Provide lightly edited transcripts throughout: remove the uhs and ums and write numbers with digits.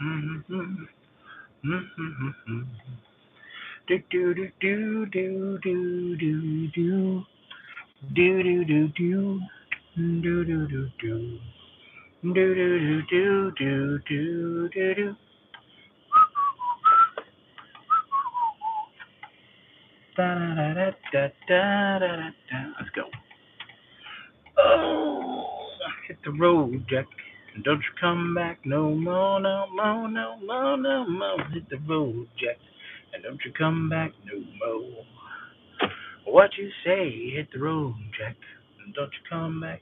Do do do do do do do do do do do do do do do do. Do do do do do do do do. Da da da da da da da da. Let's go. Oh, hit the road, Jack. And don't you come back no more, no more, no more, no more. Hit the road, Jack. And don't you come back no more. What you say? Hit the road, Jack. And don't you come back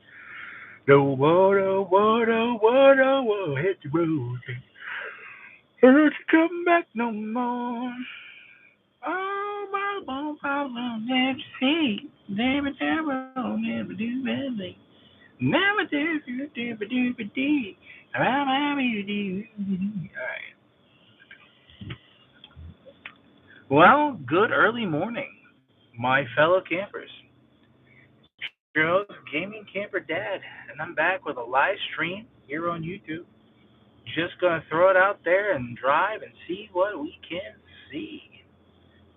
no more, no more, no more, no more. Hit the road, Jack. And don't you come back no more. Oh, my bone problem, never see. Never, never, never do anything. Never do, do, do, do, do, do. Alright. Well, good early morning, my fellow campers. Your host, Gaming Camper Dad, and I'm back with a live stream here on YouTube. Just gonna throw it out there and drive and see what we can see.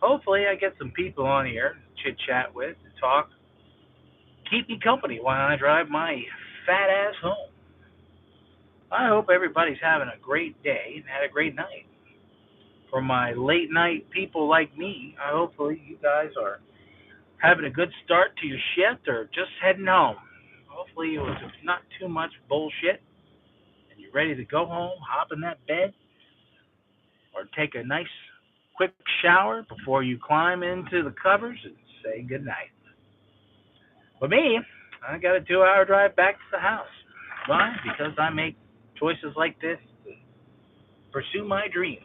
Hopefully, I get some people on here to chit chat with, to talk, keep me company while I drive my fat ass home. I hope everybody's having a great day and had a great night. For my late night people like me, hopefully you guys are having a good start to your shift or just heading home. Hopefully it was not too much bullshit and you're ready to go home, hop in that bed, or take a nice quick shower before you climb into the covers and say goodnight. For me, I got a 2 hour drive back to the house. Why? Because I make choices like this to pursue my dreams.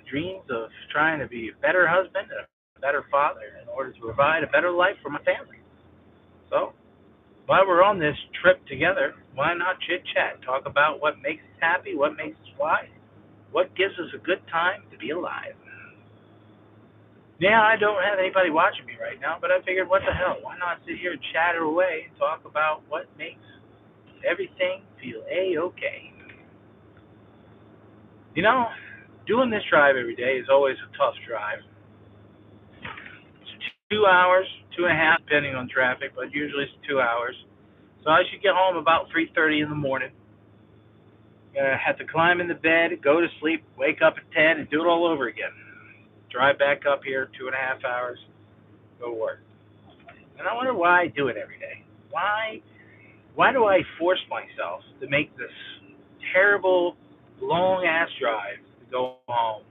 Dreams of trying to be a better husband and a better father in order to provide a better life for my family. So, while we're on this trip together, why not chit chat? Talk about what makes us happy, what makes us wise, what gives us a good time to be alive. Yeah, I don't have anybody watching me right now, but I figured, what the hell? Why not sit here and chatter away and talk about what makes everything feel a-okay? You know, doing this drive every day is always a tough drive. It's 2 hours, 2.5, depending on traffic, but usually it's 2 hours. So I should get home about 3:30 in the morning. Have to climb into bed, go to sleep, wake up at 10, and do it all over again. Drive back up here, 2.5 hours, go to work. And I wonder why I do it every day. Why do I force myself to make this terrible, long ass drive to go home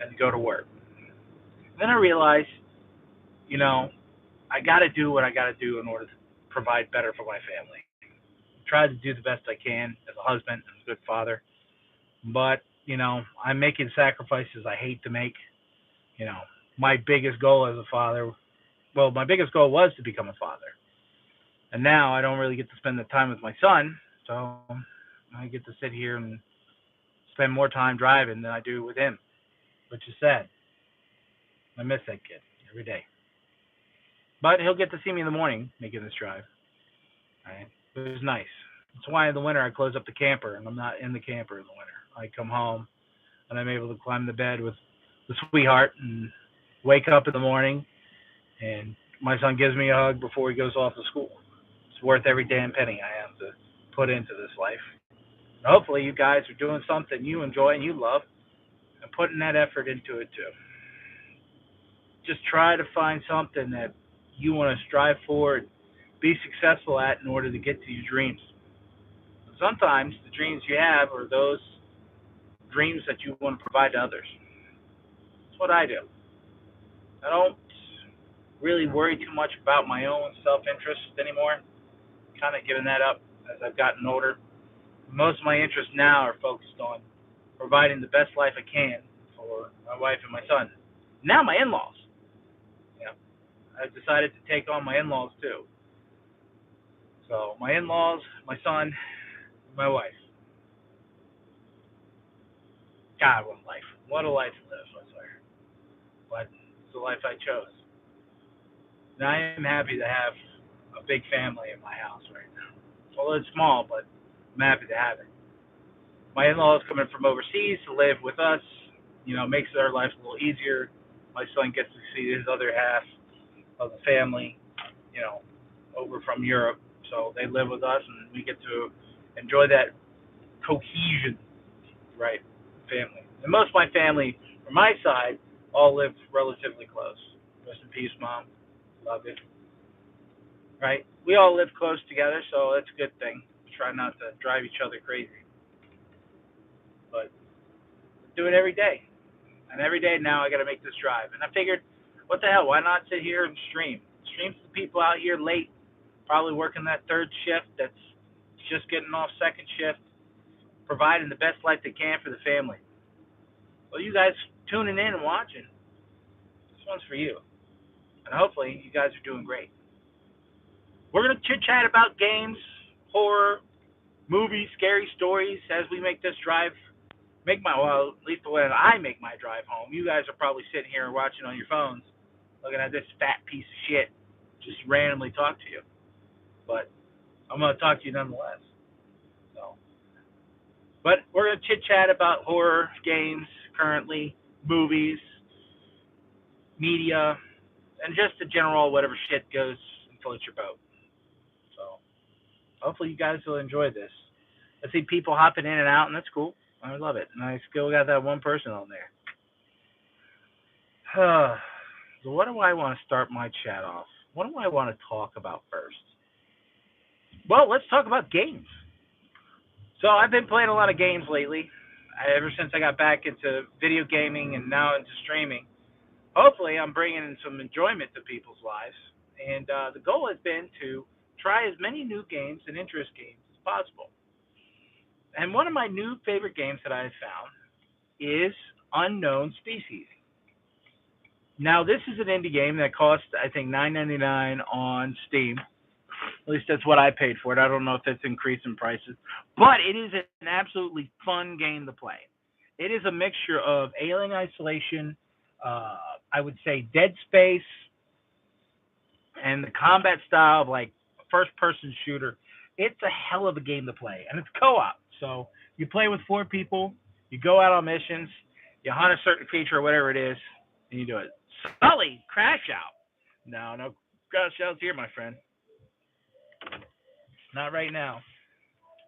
and to go to work? And then I realize, you know, I got to do what I got to do in order to provide better for my family. Try to do the best I can as a husband, as a good father. But, I'm making sacrifices I hate to make. You know, my biggest goal as a father, well, my biggest goal was to become a father. And now I don't really get to spend the time with my son. So I get to sit here and spend more time driving than I do with him, which is sad. I miss that kid every day. But he'll get to see me in the morning making this drive. Right? It was nice. That's why in the winter I close up the camper and I'm not in the camper in the winter. I come home and I'm able to climb the bed with the sweetheart and wake up in the morning and my son gives me a hug before he goes off to school. It's worth every damn penny I have to put into this life. And hopefully you guys are doing something you enjoy and you love and putting that effort into it too. Just try to find something that you want to strive for and be successful at in order to get to your dreams. Sometimes the dreams you have are those dreams that you want to provide to others. That's what I do. I don't really worry too much about my own self interest anymore. Kind of giving that up as I've gotten older. Most of my interests now are focused on providing the best life I can for my wife and my son. Now my in-laws. Yeah, I've decided to take on my in-laws too. So my in-laws, my son, my wife. God, what a life! What a life to live, I swear. But it's the life I chose. And I am happy to have a big family in my house right now. Well, it's small, but I'm happy to have it. my in-laws coming from overseas to live with us, makes our life a little easier. My son gets to see his other half of the family, you know, over from Europe. So they live with us, and we get to enjoy that cohesion, right? Family. And most of my family, from my side, all live relatively close. Rest in peace, Mom. Love you. Right? We all live close together, so that's a good thing. Try not to drive each other crazy. But do it every day. And every day now I got to make this drive. And I figured, what the hell? Why not sit here and stream? Stream to the people out here late, probably working that third shift that's just getting off second shift, providing the best life they can for the family. Well, you guys tuning in and watching, this one's for you. And hopefully you guys are doing great. We're going to chit-chat about games, horror, movies, scary stories as we make this drive. At least when I make my drive home. You guys are probably sitting here and watching on your phones, looking at this fat piece of shit just randomly talk to you. But I'm going to talk to you nonetheless. But we're going to chit-chat about horror, games, currently, movies, media, and just the general whatever shit goes and floats your boat. So hopefully you guys will enjoy this. I see people hopping in and out, and that's cool. I love it. And I still got that one person on there. So what do I want to start my chat off? What do I want to talk about first? Well, let's talk about games. So I've been playing a lot of games lately, ever since I got back into video gaming and now into streaming. Hopefully I'm bringing in some enjoyment to people's lives. And the goal has been to try as many new games and interest games as possible. And one of my new favorite games that I have found is Unknown Species. Now, this is an indie game that costs, I think, $9.99 on Steam. At least that's what I paid for it. I don't know if it's increased in prices. But it is an absolutely fun game to play. It is a mixture of Alien Isolation, I would say Dead Space, and the combat style of like first-person shooter. It's a hell of a game to play. And it's co-op. So you play with 4 people, you go out on missions, you hunt a certain creature or whatever it is, and you do it. Sully, crash out. No crash outs here, my friend. Not right now.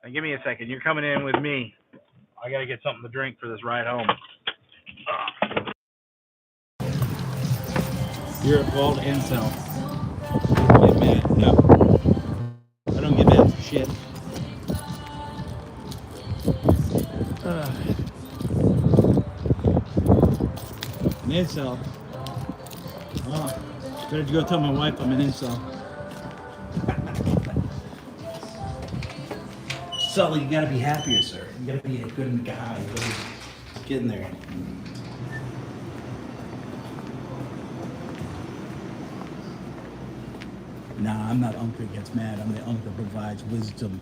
Now, give me a second. You're coming in with me. I got to get something to drink for this ride home. You're a bald incel. Get mad. No. I don't get mad for shit. An incel. Oh, better go tell my wife I'm an incel. Sully, you gotta be happier, sir. You gotta be a good guy. You gotta get in there. Nah, I'm not Unc that gets mad. I'm the Unc that provides wisdom.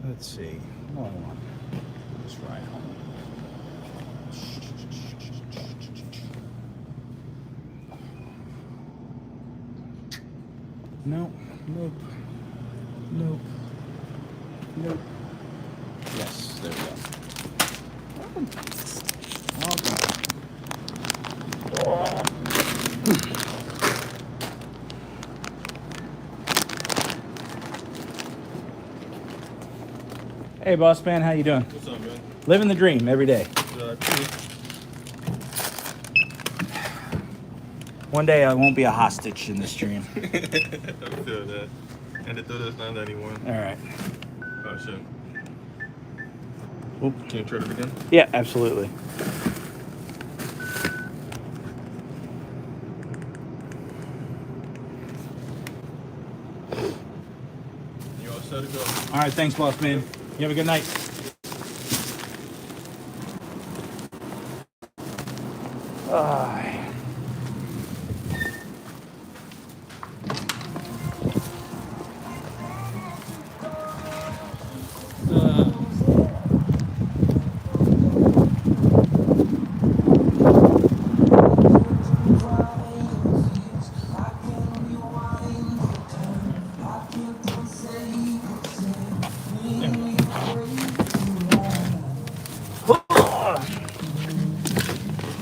Let's see. Hold on. Let's ride home. Nope. Yes, there we go. Hey, boss man, how you doing? What's up, man? Living the dream every day. One day I won't be a hostage in this dream. I feel that. And the third is $9.91. All right. Oh, shit. Oop. Can you try it again? Yeah, absolutely. You all set to go? All right, thanks, boss man. You have a good night.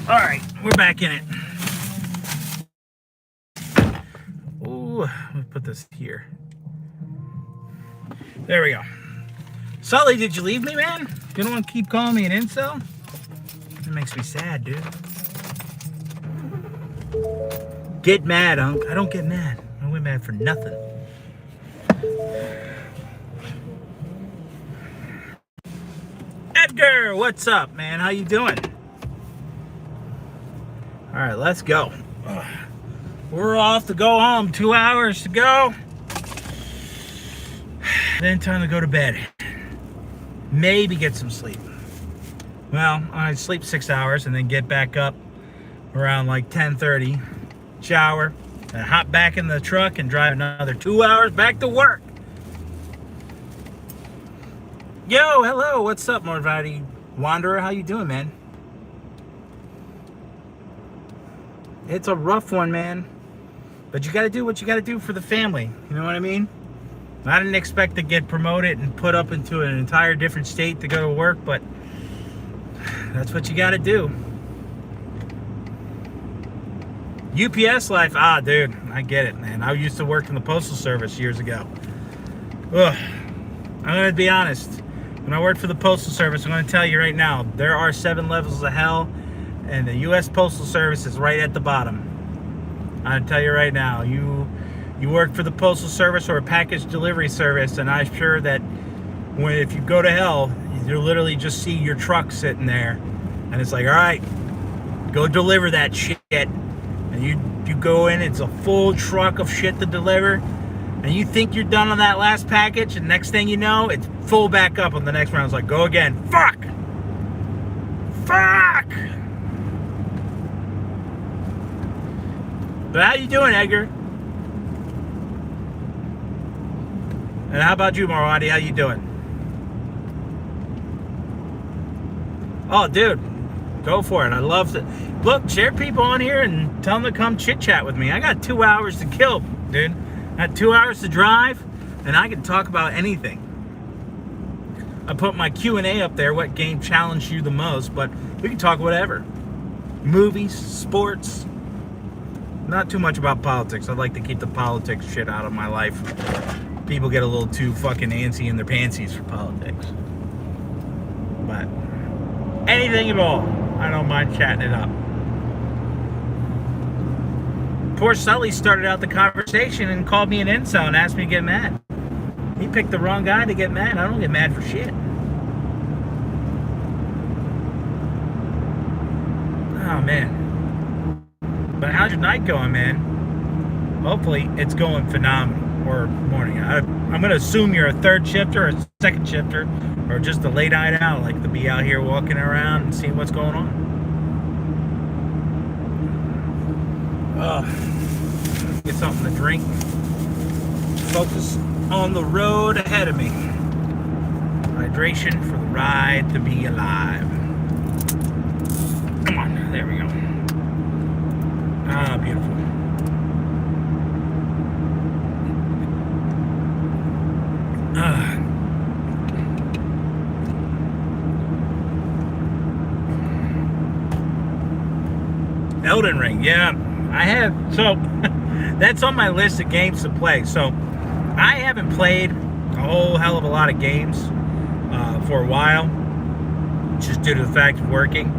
All right, we're back in it. Ooh, let me put this here. There we go. Sully, did you leave me, man? You don't want to keep calling me an incel? That makes me sad, dude. Get mad, Unc. I don't get mad. I don't get mad for nothing. Edgar, what's up, man? How you doing? All right, let's go. We're off to go home. 2 hours to go. Then time to go to bed. Maybe get some sleep. Well, I sleep 6 hours and then get back up around like 10:30. Shower, and hop back in the truck and drive another 2 hours back to work. Yo, hello, what's up, Morvati Wanderer? How you doing, man? It's a rough one, man. But you gotta do what you gotta do for the family. You know what I mean? I didn't expect to get promoted and put up into an entire different state to go to work, but that's what you gotta do. UPS life, dude, I get it, man. I used to work in the Postal Service years ago. Ugh. I'm gonna be honest. When I worked for the Postal Service, I'm gonna tell you right now, there are 7 levels of hell, and the U.S. Postal Service is right at the bottom. I'll tell you right now, you work for the Postal Service or a package delivery service, and I'm sure that if you go to hell, you literally just see your truck sitting there, and it's like, all right, go deliver that shit. And you go in, it's a full truck of shit to deliver, and you think you're done on that last package, and next thing you know, it's full back up on the next round. It's like, go again. Fuck! But how you doing, Edgar? And how about you, Marwadi? How you doing? Oh, dude, go for it. I love it. Look, share people on here and tell them to come chit-chat with me. I got 2 hours to kill, dude. I got 2 hours to drive, and I can talk about anything. I put my Q&A up there, what game challenged you the most, but we can talk whatever. Movies, sports. Not too much about politics. I'd like to keep the politics shit out of my life. People get a little too fucking antsy in their pantsies for politics. But anything at all, I don't mind chatting it up. Poor Sully started out the conversation and called me an incel and asked me to get mad. He picked the wrong guy to get mad. I don't get mad for shit. Oh, man. But how's your night going, man? Hopefully, it's going phenomenal. Or morning. I'm going to assume you're a third shifter or a second shifter, or just a late night owl, like to be out here walking around and seeing what's going on. Get something to drink. Focus on the road ahead of me. Hydration for the ride to be alive. Come on, there we go. Beautiful. Elden Ring, yeah, I have. So that's on my list of games to play. So I haven't played a whole hell of a lot of games for a while, just due to the fact of working.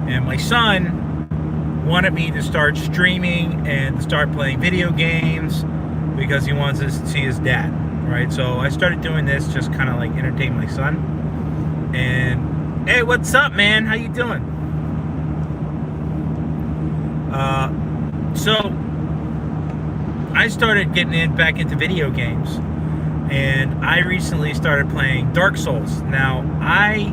And my son wanted me to start streaming and to start playing video games because he wants to see his dad, right? So I started doing this just kind of like entertain my son. And hey, what's up, man? How you doing? So I started getting back into video games, and I recently started playing Dark Souls. Now, I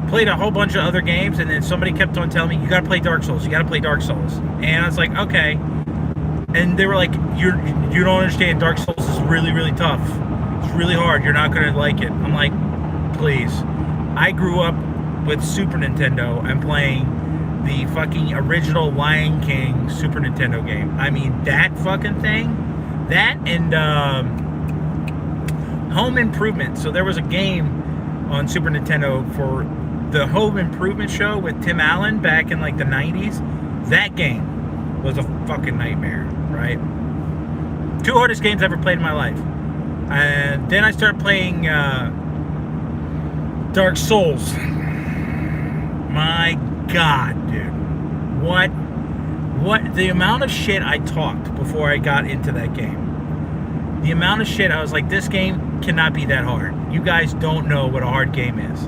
played a whole bunch of other games, and then somebody kept on telling me, you gotta play Dark Souls, you gotta play Dark Souls. And I was like, okay. And they were like, you don't understand, Dark Souls is really, really tough. It's really hard, you're not gonna like it. I'm like, please. I grew up with Super Nintendo and playing the fucking original Lion King Super Nintendo game. I mean, that fucking thing, that and Home Improvement. So there was a game on Super Nintendo for the Home Improvement show with Tim Allen back in like the 90s. That game was a fucking nightmare, right? 2 hardest games I ever played in my life. And then I started playing Dark Souls. My God, dude. What the amount of shit I talked before I got into that game. The amount of shit I was like, this game cannot be that hard. You guys don't know what a hard game is.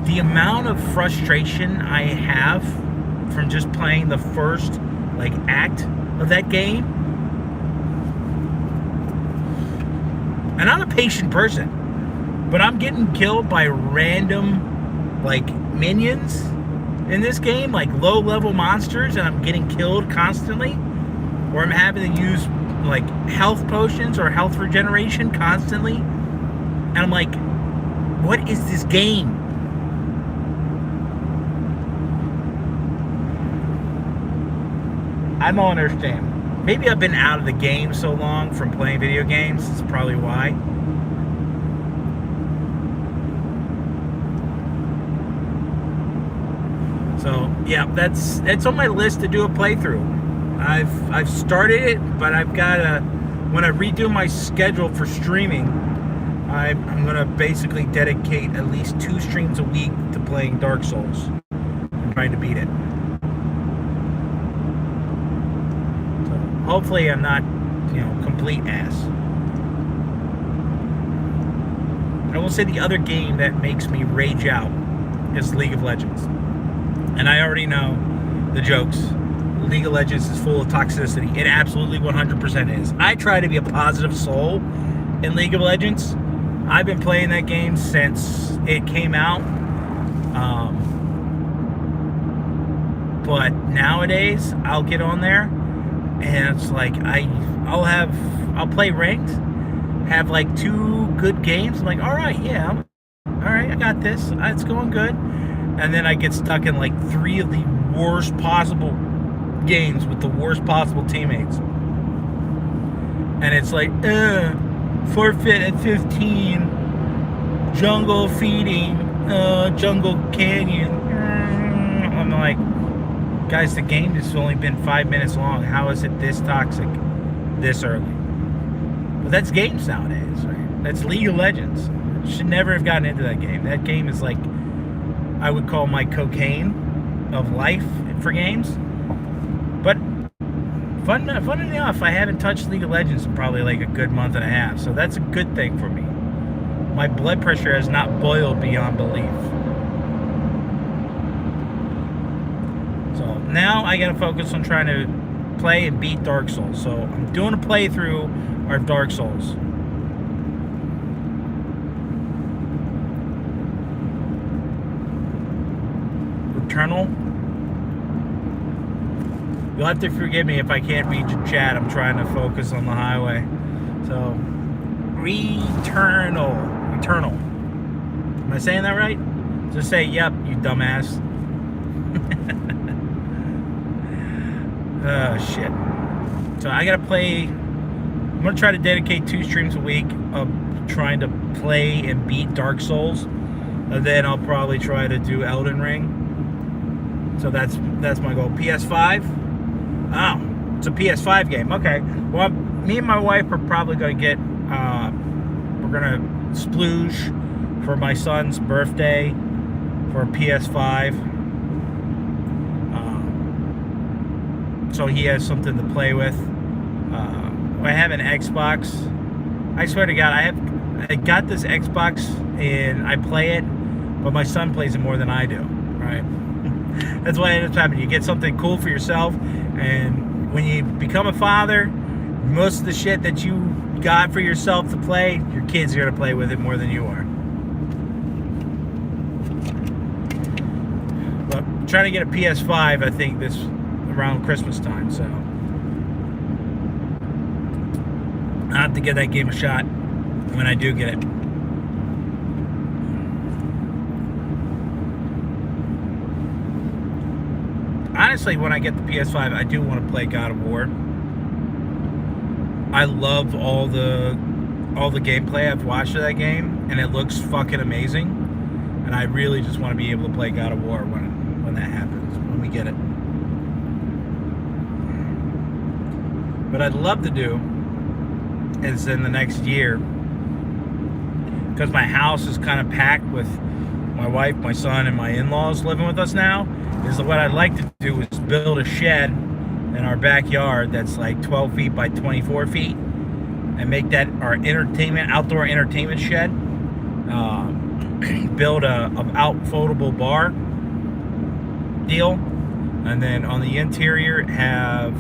The amount of frustration I have from just playing the first like act of that game. And I'm a patient person, but I'm getting killed by random like minions in this game, like low level monsters, and I'm getting killed constantly, or I'm having to use like health potions or health regeneration constantly, and I'm like, what is this game? I don't understand. Maybe I've been out of the game so long from playing video games. That's probably why. So yeah, that's on my list to do a playthrough. I've started it, but I've gotta, when I redo my schedule for streaming, I'm gonna basically dedicate at least 2 streams a week to playing Dark Souls and trying to beat it. So hopefully I'm not, complete ass. I will say the other game that makes me rage out is League of Legends. And I already know the jokes. League of Legends is full of toxicity. It absolutely 100% is. I try to be a positive soul in League of Legends. I've been playing that game since it came out. But nowadays, I'll get on there, and it's like I'll play ranked, have like 2 good games. I'm like, all right, yeah, all right, I got this. It's going good. And then I get stuck in like 3 of the worst possible games with the worst possible teammates. And it's like, forfeit at 15, jungle feeding, jungle canyon. I'm like, guys, the game has only been 5 minutes long. How is it this toxic this early? But that's games nowadays, right? That's League of Legends. Should never have gotten into that game. That game is like, I would call my cocaine of life for games. But fun enough, I haven't touched League of Legends in probably like a good month and a half. So that's a good thing for me. My blood pressure has not boiled beyond belief. So now I gotta focus on trying to play and beat Dark Souls. So I'm doing a playthrough of Dark Souls. Returnal. You'll have to forgive me if I can't read your chat. I'm trying to focus on the highway. So, Returnal. Am I saying that right? Just say, yep, you dumbass. Oh, shit. So I gotta play. I'm gonna try to dedicate 2 streams a week of trying to play and beat Dark Souls. And then I'll probably try to do Elden Ring. So that's my goal. PS5. Oh, it's a PS5 game. Okay. Well, me and my wife are probably going to get, we're going to splooge for my son's birthday for a PS5. So he has something to play with. I have an Xbox. I swear to God, I got this Xbox and I play it, but my son plays it more than I do, right? That's what ends up happening. You get something cool for yourself, and when you become a father, most of the shit that you got for yourself to play, your kids are going to play with it more than you are. trying to get a PS5, I think, this around Christmas time, so I'll have to give that game a shot when I do get it. Honestly, when I get the PS5, I do want to play God of War. I love all the gameplay I've watched of that game, and it looks fucking amazing. And I really just want to be able to play God of War when that happens, when we get it. What I'd love to do is in the next year, because my house is kind of packed with my wife, my son, and my in-laws living with us now, is what I'd like to do is build a shed in our backyard that's like 12 feet by 24 feet and make that our outdoor entertainment shed. Build a out-foldable bar deal, and then on the interior have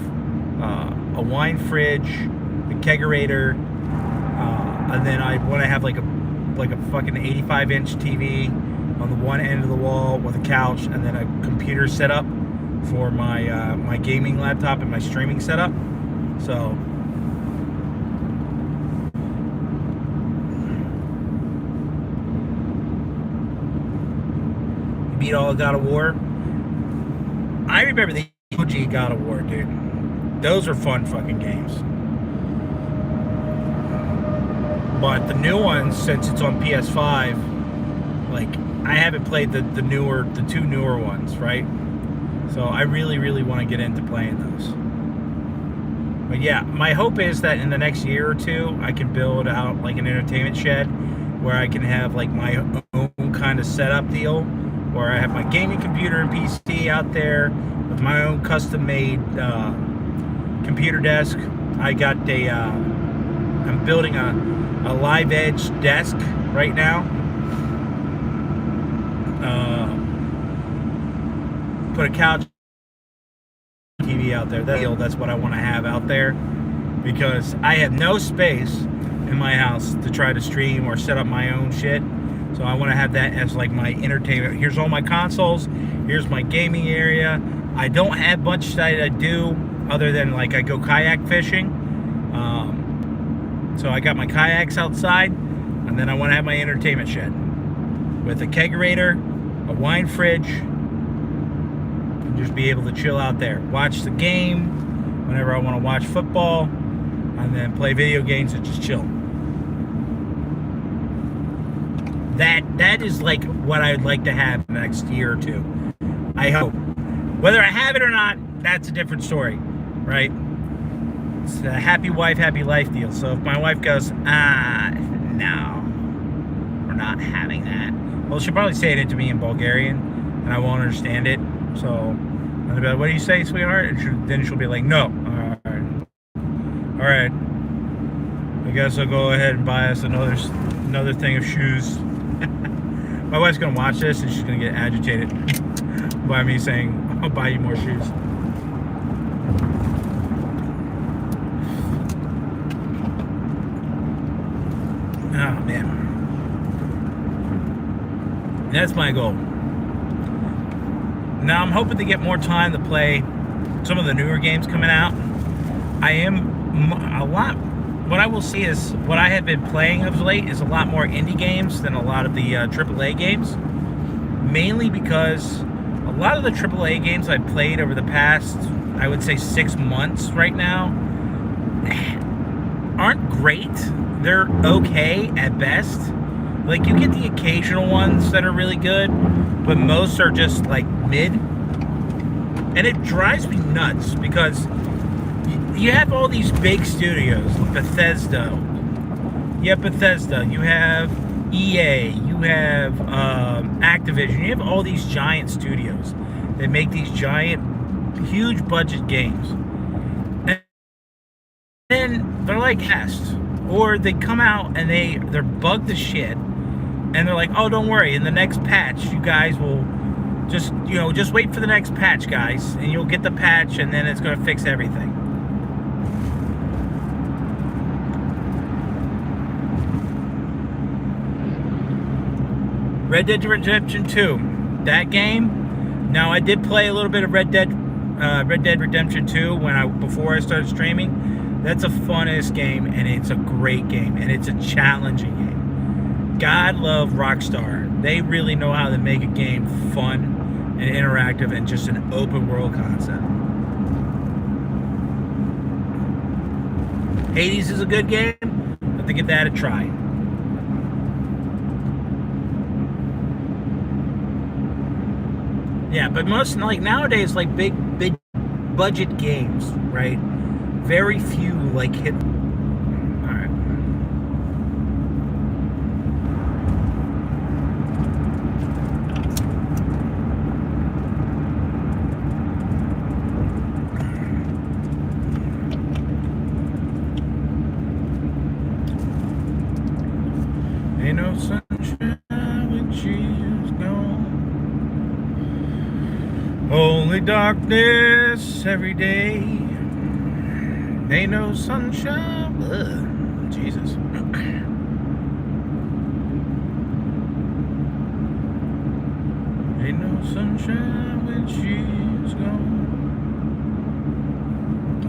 a wine fridge, a kegerator, and then I want to have like a fucking 85-inch TV on the one end of the wall with a couch, and then a computer setup for my my gaming laptop and my streaming setup. So beat all of God of War. I remember the OG God of War, dude. Those are fun fucking games. But the new ones, since it's on PS5, like, I haven't played the two newer ones, right? So I really, really want to get into playing those. But yeah, my hope is that in the next year or two, I can build out like an entertainment shed where I can have like my own kind of setup deal, where I have my gaming computer and PC out there with my own custom-made computer desk. I got I'm building a Live Edge desk right now. Put a couch, TV out there. That's what I want to have out there, because I have no space in my house to try to stream or set up my own shit. So I want to have that as like my entertainment. Here's all my consoles. Here's my gaming area. I don't have much that I do other than like I go kayak fishing. So I got my kayaks outside, and then I want to have my entertainment shed with a kegerator, a wine fridge, and just be able to chill out there. Watch the game whenever I want to watch football, and then play video games and just chill. That is like what I'd like to have next year or two. I hope. Whether I have it or not, that's a different story, right? It's a happy wife, happy life deal. So if my wife goes, no, we're not having that. Well, she'll probably say it to me in Bulgarian, and I won't understand it. So I'll be like, what do you say, sweetheart? And then she'll be like, no. All right. I guess I'll go ahead and buy us another thing of shoes. My wife's gonna watch this and she's gonna get agitated by me saying, I'll buy you more shoes. Oh man. That's my goal. Now I'm hoping to get more time to play some of the newer games coming out. What I will see is what I have been playing of late is a lot more indie games than a lot of the AAA games. Mainly because a lot of the AAA games I've played over the past, I would say 6 months right now, aren't great. They're okay at best. Like, you get the occasional ones that are really good, but most are just like mid. And it drives me nuts because you have all these big studios, Bethesda. You have EA, you have Activision, you have all these giant studios that make these giant, huge budget games. And then they're like cast, or they come out and they're bugged to shit, and they're like, oh, don't worry, in the next patch, you guys will just wait for the next patch, guys, and you'll get the patch, and then it's going to fix everything. Red Dead Redemption 2, that game Now, I did play a little bit of Red Dead Redemption 2 before I started streaming. That's a funnest game, and it's a great game, and it's a challenging game. God love Rockstar. They really know how to make a game fun and interactive and just an open world concept. Hades is a good game. I have to give that a try. Yeah, but most, like, nowadays, like, big budget games, right? Very few, like, hit. All right. Ain't no sunshine when she's gone. Only darkness every day. Ain't no sunshine. Ugh, Jesus. Ain't no sunshine when she's gone.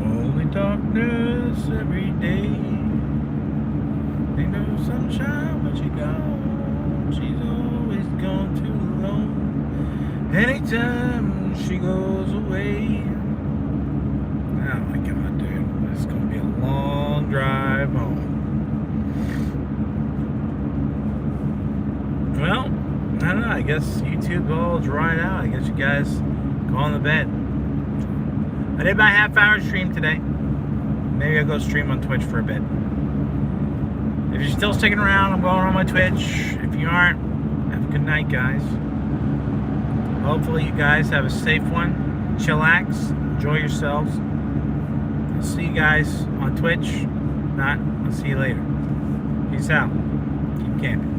Only darkness every day. Ain't no sunshine when she's gone. She's always gone too long. Anytime she goes away. Oh my God, dude. This is going to be a long drive home. Well, I don't know. I guess YouTube all dried out. I guess you guys go on to bed. I did my half-hour stream today. Maybe I'll go stream on Twitch for a bit. If you're still sticking around, I'm going on my Twitch. If you aren't, have a good night, guys. Hopefully you guys have a safe one. Chillax. Enjoy yourselves. I'll see you guys on Twitch. Not, I'll see you later. Peace out. Keep camping.